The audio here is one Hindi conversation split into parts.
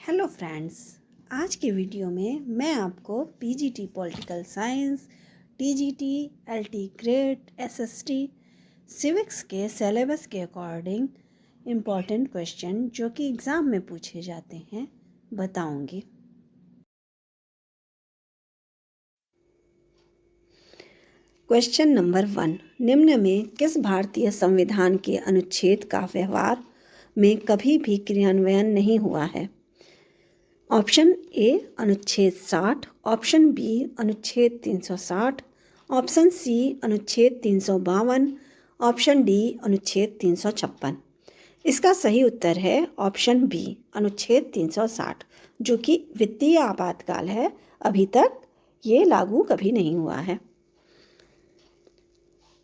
हेलो फ्रेंड्स, आज के वीडियो में मैं आपको PGT political science, TGT, LT grade, SST, civics के सिलेबस के अकॉर्डिंग इम्पॉर्टेंट क्वेश्चन जो कि एग्ज़ाम में पूछे जाते हैं बताऊंगी। क्वेश्चन नंबर 1, निम्न में किस भारतीय संविधान के अनुच्छेद का व्यवहार में कभी भी क्रियान्वयन नहीं हुआ है? ऑप्शन ए अनुच्छेद 60, ऑप्शन बी अनुच्छेद 360, ऑप्शन सी अनुच्छेद 352, ऑप्शन डी अनुच्छेद 356। इसका सही उत्तर है ऑप्शन बी अनुच्छेद 360, जो कि वित्तीय आपातकाल है। अभी तक ये लागू कभी नहीं हुआ है।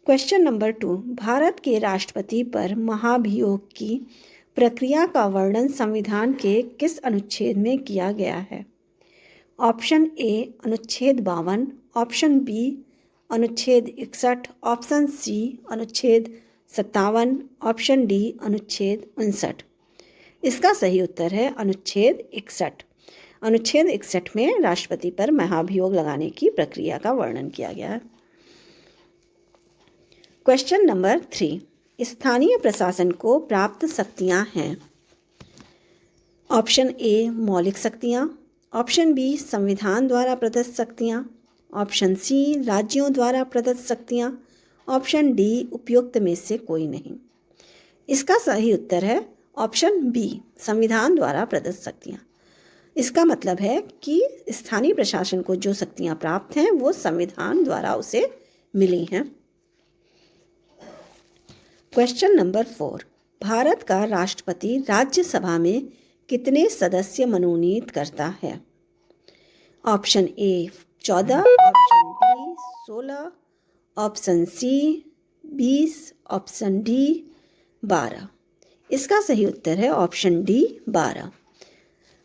क्वेश्चन नंबर 2, भारत के राष्ट्रपति पर महाभियोग की प्रक्रिया का वर्णन संविधान के किस अनुच्छेद में किया गया है? ऑप्शन ए अनुच्छेद 52, ऑप्शन बी अनुच्छेद 61, ऑप्शन सी अनुच्छेद 57, ऑप्शन डी अनुच्छेद 59। इसका सही उत्तर है अनुच्छेद 61। अनुच्छेद 61 में राष्ट्रपति पर महाभियोग लगाने की प्रक्रिया का वर्णन किया गया है। क्वेश्चन नंबर 3, स्थानीय प्रशासन को प्राप्त शक्तियां हैं। ऑप्शन ए मौलिक शक्तियां, ऑप्शन बी संविधान द्वारा प्रदत्त शक्तियां, ऑप्शन सी राज्यों द्वारा प्रदत्त शक्तियां, ऑप्शन डी उपयुक्त में से कोई नहीं। इसका सही उत्तर है ऑप्शन बी संविधान द्वारा प्रदत्त शक्तियां। इसका मतलब है कि स्थानीय प्रशासन को जो शक्तियां प्राप्त हैं वो संविधान द्वारा उसे मिली हैं। क्वेश्चन नंबर 4, भारत का राष्ट्रपति राज्यसभा में कितने सदस्य मनोनीत करता है? Option A 14, option B 16, option C 20, option D 12। इसका सही उत्तर है ऑप्शन डी 12।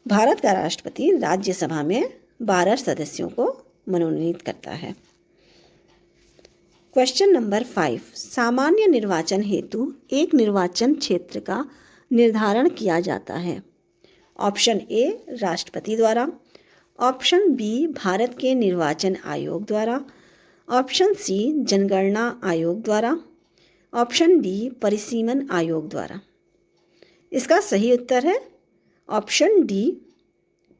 भारत का राष्ट्रपति राज्यसभा में 12 सदस्यों को मनोनीत करता है। क्वेश्चन नंबर 5, सामान्य निर्वाचन हेतु एक निर्वाचन क्षेत्र का निर्धारण किया जाता है। ऑप्शन ए राष्ट्रपति द्वारा, ऑप्शन बी भारत के निर्वाचन आयोग द्वारा, ऑप्शन सी जनगणना आयोग द्वारा, ऑप्शन डी परिसीमन आयोग द्वारा। इसका सही उत्तर है ऑप्शन डी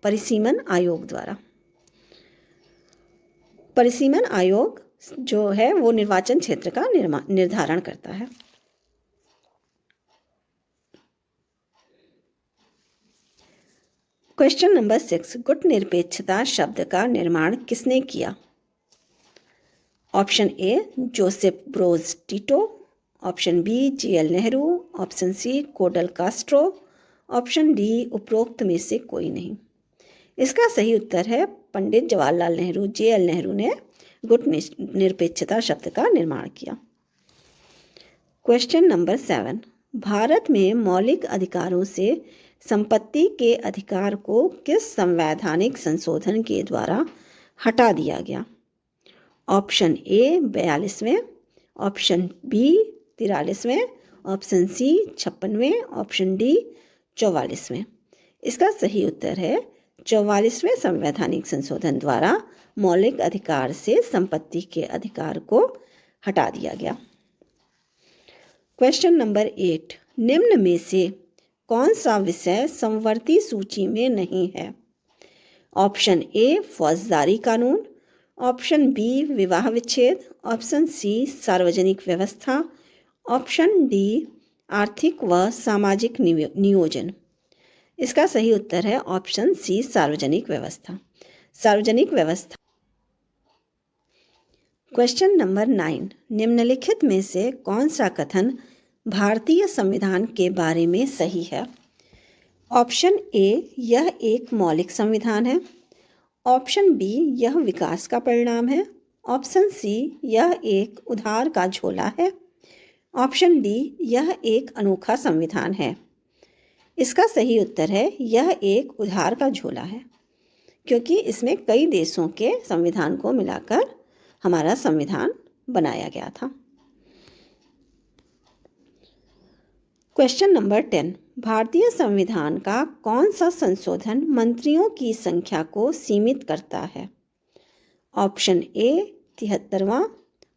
परिसीमन आयोग द्वारा। परिसीमन आयोग जो है वो निर्वाचन क्षेत्र का निर्धारण करता है। क्वेश्चन नंबर 6, गुट निरपेक्षता शब्द का निर्माण किसने किया? Option A Joseph Broz Tito, option B GL Nehru, option C कोडल कास्ट्रो, ऑप्शन डी उपरोक्त में से कोई नहीं। इसका सही उत्तर है पंडित जवाहरलाल नेहरू, जेएल नेहरू ने गुट निरपेक्षता शब्द का निर्माण किया। क्वेश्चन नंबर 7, भारत में मौलिक अधिकारों से संपत्ति के अधिकार को किस संवैधानिक संशोधन के द्वारा हटा दिया गया? ऑप्शन ए 42वें, ऑप्शन बी 43वें, ऑप्शन सी 56वें, ऑप्शन डी 44वें। इसका सही उत्तर है 44वें संवैधानिक संशोधन द्वारा मौलिक अधिकार से संपत्ति के अधिकार को हटा दिया गया। क्वेश्चन नंबर 8, निम्न में से कौन सा विषय समवर्ती सूची में नहीं है? ऑप्शन ए फौजदारी कानून, ऑप्शन बी विवाह विच्छेद, ऑप्शन सी सार्वजनिक व्यवस्था, ऑप्शन डी आर्थिक व सामाजिक नियोजन। इसका सही उत्तर है ऑप्शन सी सार्वजनिक व्यवस्था। सार्वजनिक व्यवस्था। क्वेश्चन नंबर 9, निम्नलिखित में से कौन सा कथन भारतीय संविधान के बारे में सही है? ऑप्शन ए यह एक मौलिक संविधान है, ऑप्शन बी यह विकास का परिणाम है, ऑप्शन सी यह एक उधार का झोला है, ऑप्शन डी यह एक अनोखा संविधान है। इसका सही उत्तर है यह एक उधार का झोला है, क्योंकि इसमें कई देशों के संविधान को मिलाकर हमारा संविधान बनाया गया था। क्वेश्चन नंबर 10, भारतीय संविधान का कौन सा संशोधन मंत्रियों की संख्या को सीमित करता है? ऑप्शन ए 73वां,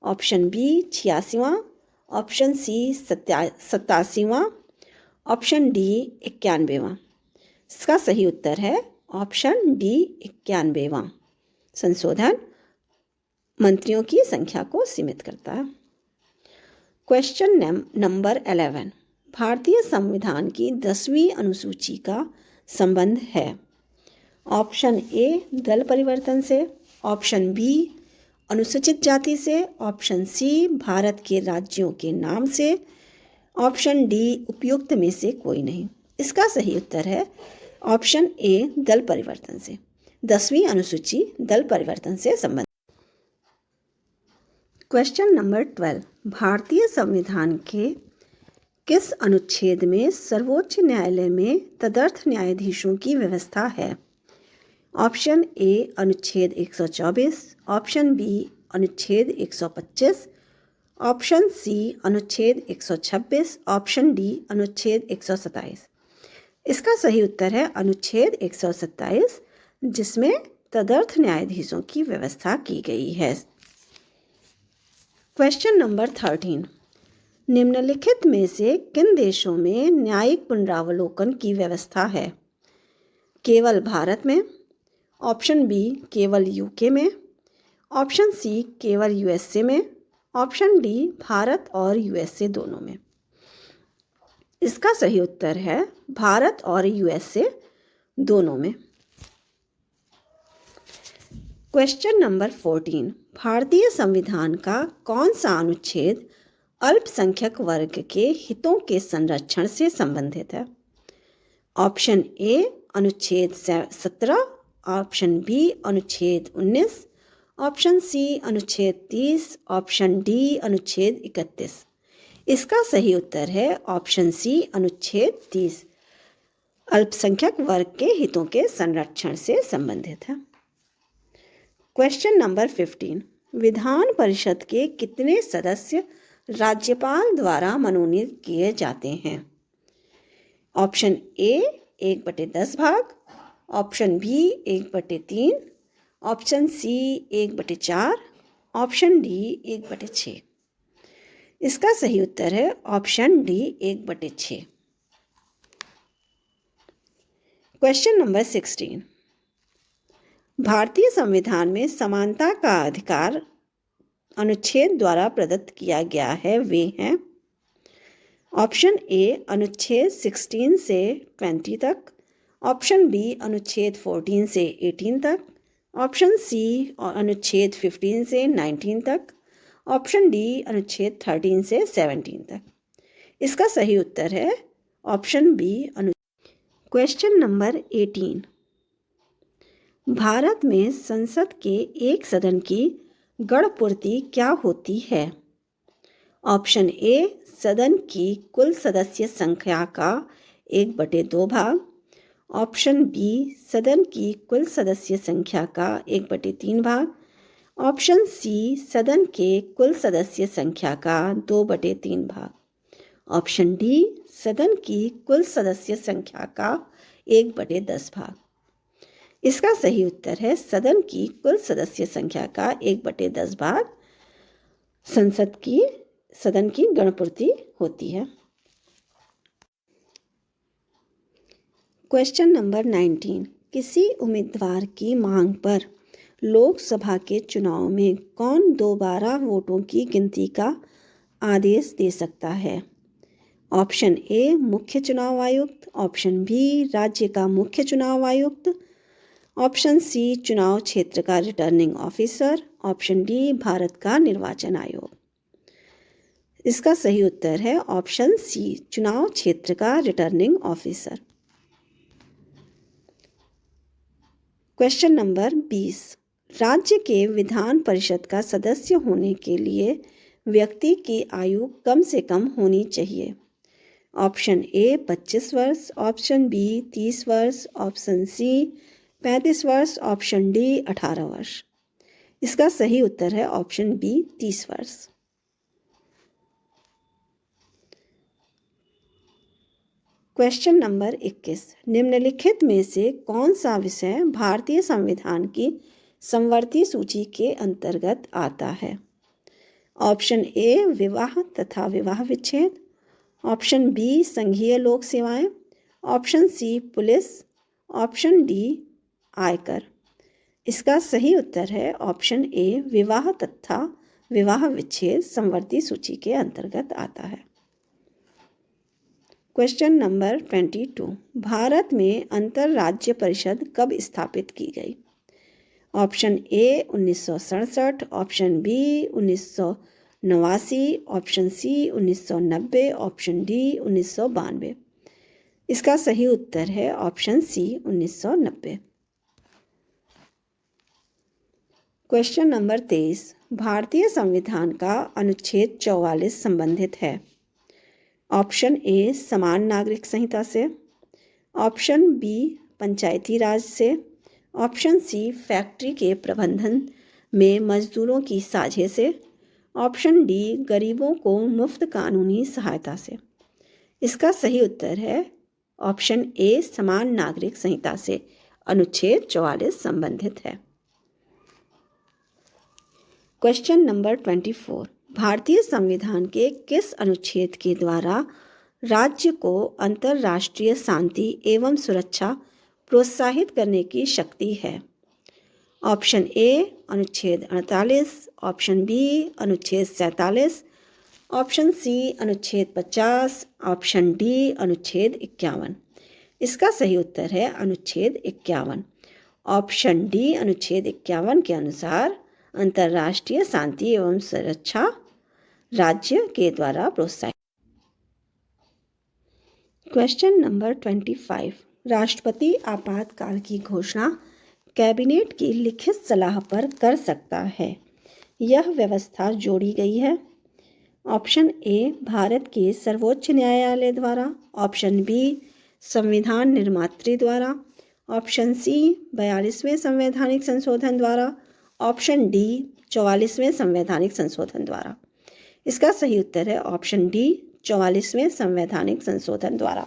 ऑप्शन बी 86वां, ऑप्शन सी 87वां, ऑप्शन डी 91वां। इसका सही उत्तर है ऑप्शन डी 91वां संशोधन मंत्रियों की संख्या को सीमित करता है। क्वेश्चन नंबर 11, भारतीय संविधान की 10वीं अनुसूची का संबंध है? ऑप्शन ए दल परिवर्तन से, ऑप्शन बी अनुसूचित जाति से, ऑप्शन सी भारत के राज्यों के नाम से, ऑप्शन डी उपयुक्त में से कोई नहीं। इसका सही उत्तर है ऑप्शन ए दल परिवर्तन से। 10वीं अनुसूची दल परिवर्तन से संबंधित। क्वेश्चन नंबर 12, भारतीय संविधान के किस अनुच्छेद में सर्वोच्च न्यायालय में तदर्थ न्यायाधीशों की व्यवस्था है? ऑप्शन ए अनुच्छेद 124, ऑप्शन बी अनुच्छेद 125, ऑप्शन सी अनुच्छेद 126, ऑप्शन डी अनुच्छेद 127। इसका सही उत्तर है अनुच्छेद 127, जिसमें तदर्थ न्यायाधीशों की व्यवस्था की गई है। क्वेश्चन नंबर 13, निम्नलिखित में से किन देशों में न्यायिक पुनरावलोकन की व्यवस्था है? केवल भारत में, ऑप्शन बी केवल यूके में, ऑप्शन सी केवल यूएसए में, ऑप्शन डी भारत और यूएसए दोनों में। इसका सही उत्तर है भारत और यूएसए दोनों में। क्वेश्चन नंबर 14, भारतीय संविधान का कौन सा अनुच्छेद अल्पसंख्यक वर्ग के हितों के संरक्षण से संबंधित है? ऑप्शन ए अनुच्छेद 17, ऑप्शन बी अनुच्छेद 19, ऑप्शन सी अनुच्छेद 30, ऑप्शन डी अनुच्छेद 31। इसका सही उत्तर है ऑप्शन सी अनुच्छेद 30, अल्पसंख्यक वर्ग के हितों के संरक्षण से संबंधित है। क्वेश्चन नंबर 15, विधान परिषद के कितने सदस्य राज्यपाल द्वारा मनोनीत किए जाते हैं? ऑप्शन ए 1/10 भाग, option B 1/3, option C 1/4, option D 1/6। इसका सही उत्तर है ऑप्शन डी 1/6। क्वेश्चन नंबर 16, भारतीय संविधान में समानता का अधिकार अनुच्छेद द्वारा प्रदत्त किया गया है, वे हैं? ऑप्शन ए अनुच्छेद 16 से 20 तक, ऑप्शन बी अनुच्छेद 14 से 18 तक, ऑप्शन सी अनुच्छेद 15 से 19 तक, ऑप्शन डी अनुच्छेद 13 से 17 तक। इसका सही उत्तर है ऑप्शन बी क्वेश्चन नंबर 18, भारत में संसद के एक सदन की गणपूर्ति क्या होती है? ऑप्शन ए सदन की कुल सदस्य संख्या का 1/2 भाग, ऑप्शन बी सदन की कुल सदस्य संख्या का 1/3 भाग, ऑप्शन सी सदन के कुल सदस्य संख्या का 2/3 भाग, ऑप्शन डी सदन की कुल सदस्य संख्या का 1/10 भाग। इसका सही उत्तर है सदन की कुल सदस्य संख्या का 1/10 भाग सदन की गणपूर्ति होती है। क्वेश्चन नंबर 19, किसी उम्मीदवार की मांग पर लोकसभा के चुनाव में कौन दोबारा वोटों की गिनती का आदेश दे सकता है? ऑप्शन ए मुख्य चुनाव आयुक्त, ऑप्शन बी राज्य का मुख्य चुनाव आयुक्त, ऑप्शन सी चुनाव क्षेत्र का returning officer, option D Bharat का निर्वाचन आयोग। इसका सही उत्तर है ऑप्शन सी चुनाव क्षेत्र का रिटर्निंग ऑफिसर। क्वेश्चन नंबर 20, राज्य के विधान परिषद का सदस्य होने के लिए व्यक्ति की आयु कम से कम होनी चाहिए। ऑप्शन ए 25 वर्ष, ऑप्शन बी 30 वर्ष, ऑप्शन सी 35 वर्ष, ऑप्शन डी 18 वर्ष। इसका सही उत्तर है ऑप्शन बी 30 वर्ष। क्वेश्चन नंबर 21, निम्नलिखित में से कौन सा विषय भारतीय संविधान की समवर्ती सूची के अंतर्गत आता है? ऑप्शन ए विवाह तथा विवाह विच्छेद, ऑप्शन बी संघीय लोक सेवाएं, option C police, option D आयकर। इसका सही उत्तर है ऑप्शन ए विवाह तथा विवाह विच्छेद समवर्ती सूची के अंतर्गत आता है। क्वेश्चन नंबर 22, भारत में अंतरराज्य परिषद कब स्थापित की गई? Option A 1967, option B 1989, option C 1990, option D 1992। इसका सही उत्तर है ऑप्शन सी 1990। क्वेश्चन नंबर 23, भारतीय संविधान का अनुच्छेद 44 संबंधित है? ऑप्शन ए समान नागरिक संहिता से, ऑप्शन बी पंचायती राज से, ऑप्शन सी फैक्ट्री के प्रबंधन में मजदूरों की साझे से, ऑप्शन डी गरीबों को मुफ्त कानूनी सहायता से। इसका सही उत्तर है ऑप्शन ए समान नागरिक संहिता से अनुच्छेद 44 संबंधित है। क्वेश्चन नंबर 24, भारतीय संविधान के किस अनुच्छेद के द्वारा राज्य को अंतर्राष्ट्रीय शांति एवं सुरक्षा प्रोत्साहित करने की शक्ति है? ऑप्शन ए अनुच्छेद 48, ऑप्शन बी अनुच्छेद 47, ऑप्शन सी अनुच्छेद 50, ऑप्शन डी अनुच्छेद 51। इसका सही उत्तर है अनुच्छेद 51। ऑप्शन डी अनुच्छेद 51 के अनुसार अंतर्राष्ट्रीय शांति एवं सुरक्षा राज्य के द्वारा प्रोत्साहित। क्वेश्चन नंबर 25, राष्ट्रपति आपातकाल की घोषणा कैबिनेट की लिखित सलाह पर कर सकता है। यह व्यवस्था जोड़ी गई है। ऑप्शन ए भारत के सर्वोच्च न्यायालय द्वारा, ऑप्शन बी संविधान निर्मात्री द्वारा, ऑप्शन सी 42वें संवैधानिक संशोधन द्वारा, ऑप्शन डी 44वें संवैधानिक संशोधन द्वारा। इसका सही उत्तर है ऑप्शन डी 44वें संवैधानिक संशोधन द्वारा।